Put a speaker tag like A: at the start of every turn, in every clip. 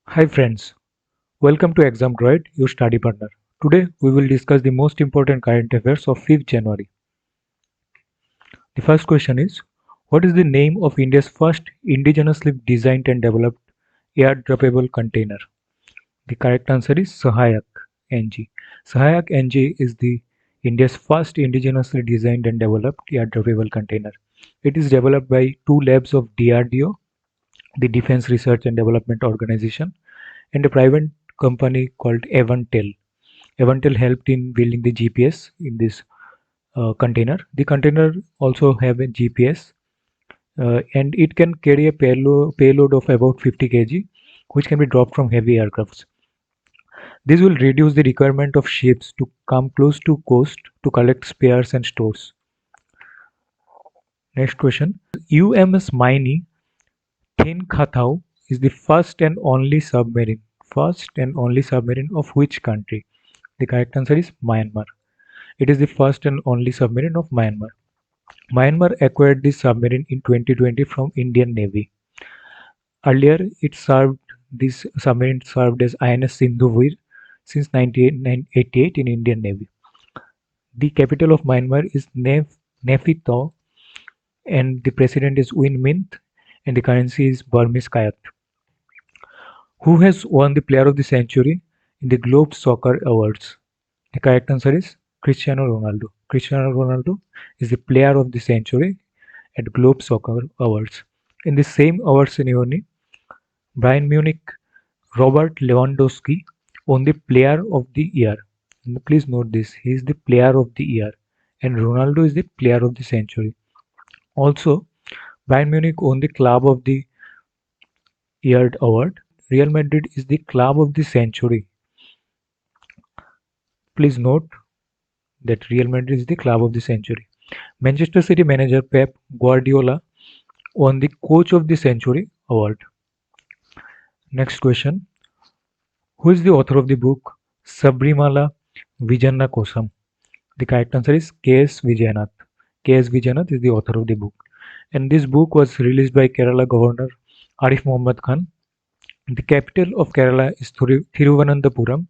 A: Hi friends, welcome to Exam Droid, your study partner. Today we will discuss the most important current affairs of 5th January. The first question is, what is the name of India's first indigenously designed and developed air-droppable container? The correct answer is Sahayak NG. Sahayak NG is the India's first indigenously designed and developed air-droppable container. It is developed by two labs of DRDO, the Defense Research and Development Organization, and a private company called Avantel. Avantel helped in building the GPS in this container. The container also have a GPS and it can carry a payload of about 50 kg, which can be dropped from heavy aircrafts. This will reduce the requirement of ships to come close to coast to collect spares and stores. Next question. UMS Maini Thin Khathau is the first and only submarine of which country? The correct answer is Myanmar. It is the first and only submarine of Myanmar. Myanmar acquired this submarine in 2020 from Indian Navy. Earlier, this submarine served as INS Sindhuvir since 1988 in Indian Navy. The capital of Myanmar is Naypyidaw and the president is Win Myint and the currency is Burmese kyat. Who has won the Player of the Century in the Globe Soccer Awards? The correct answer is Cristiano Ronaldo. Cristiano Ronaldo is the Player of the Century at Globe Soccer Awards. In the same award ceremony, Bayern Munich Robert Lewandowski won the Player of the Year. And please note this, he is the Player of the Year and Ronaldo is the Player of the Century. Also, Bayern Munich won the Club of the Year award. Real Madrid is the Club of the Century. Please note that Real Madrid is the Club of the Century. Manchester City manager Pep Guardiola won the Coach of the Century award. Next question. Who is the author of the book Sabrimala Vijanna Kosam? The correct answer is K.S. Vijayanath. K.S. Vijayanath is the author of the book. And this book was released by Kerala Governor Arif Muhammad Khan. The capital of Kerala is Thiruvananthapuram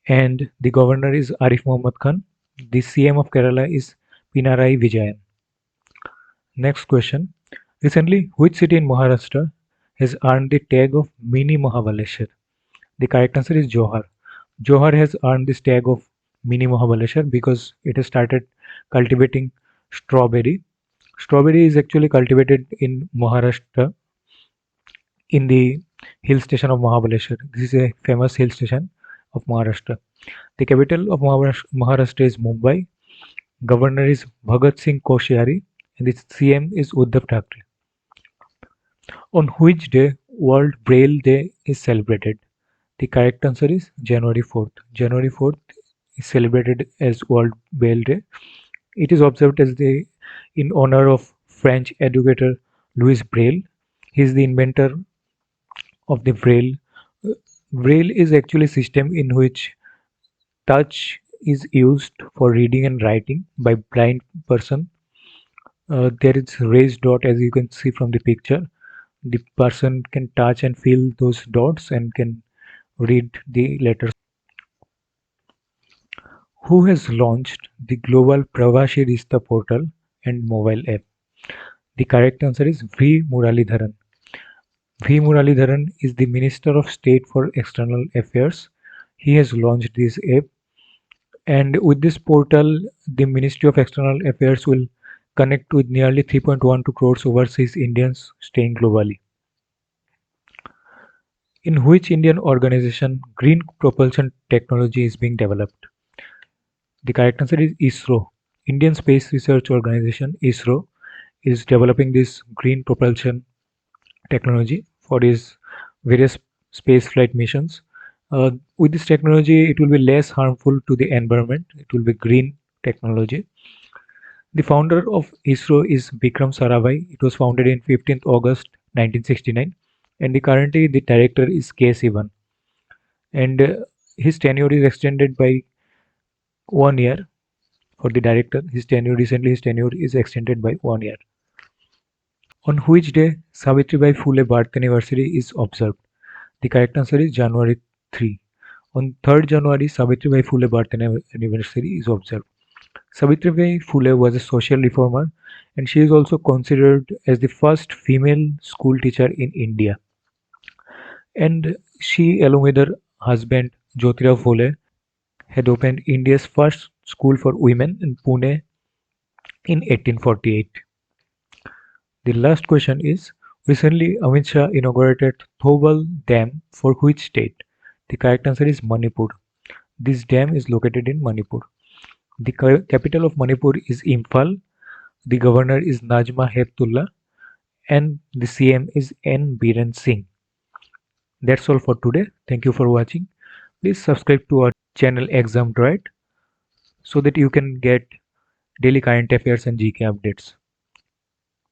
A: and the governor is Arif Muhammad Khan. The CM of Kerala is Pinarayi Vijayan. Next question. Recently, which city in Maharashtra has earned the tag of Mini Mahabaleshwar? The correct answer is Johar. Johar has earned this tag of Mini Mahabaleshwar because it has started cultivating strawberry. Strawberry is actually cultivated in Maharashtra in the hill station of Mahabaleshwar. This is a famous hill station of Maharashtra. The capital of Maharashtra is Mumbai. Governor is Bhagat Singh Koshyari and the CM is Uddhav Thackeray. On which day World Braille Day is celebrated? The correct answer is January 4th. January 4th is celebrated as World Braille Day. It is observed as in honor of French educator Louis Braille. He is the inventor of the Braille. Braille is actually a system in which touch is used for reading and writing by blind person. There is raised dot as you can see from the picture. The person can touch and feel those dots and can read the letters. Who has launched the global Pravashi Rishta portal and mobile app? The correct answer is V. Muralidharan. V. Muralidharan is the Minister of State for External Affairs. He has launched this app, and with this portal, the Ministry of External Affairs will connect with nearly 3.12 crores overseas Indians staying globally. In which Indian organization green propulsion technology is being developed? The correct answer is ISRO. Indian Space Research Organization ISRO is developing this green propulsion technology for its various space flight missions. With this technology, it will be less harmful to the environment. It will be green technology. The founder of ISRO is Vikram Sarabhai. It was founded in 15th August 1969 and currently the director is K. Sivan. And his tenure is extended by 1 year for the director. His tenure is extended by 1 year. On which day Savitribai Phule birth anniversary is observed? The correct answer is January 3. On 3rd January, Savitribai Phule birth anniversary is observed. Savitribai Phule was a social reformer, and she is also considered as the first female school teacher in India. And she, along with her husband Jyotirao Phule, had opened India's first school for women in Pune in 1848. The last question is, recently Amit Shah inaugurated Thoubal Dam for which state? The correct answer is Manipur. This dam is located in Manipur. The capital of Manipur is Imphal. The governor is Najma Heptullah and the CM is N. Biren Singh. That's all for today. Thank you for watching. Please subscribe to our channel Exam Droid so that you can get daily current affairs and GK updates.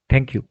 A: Thank you.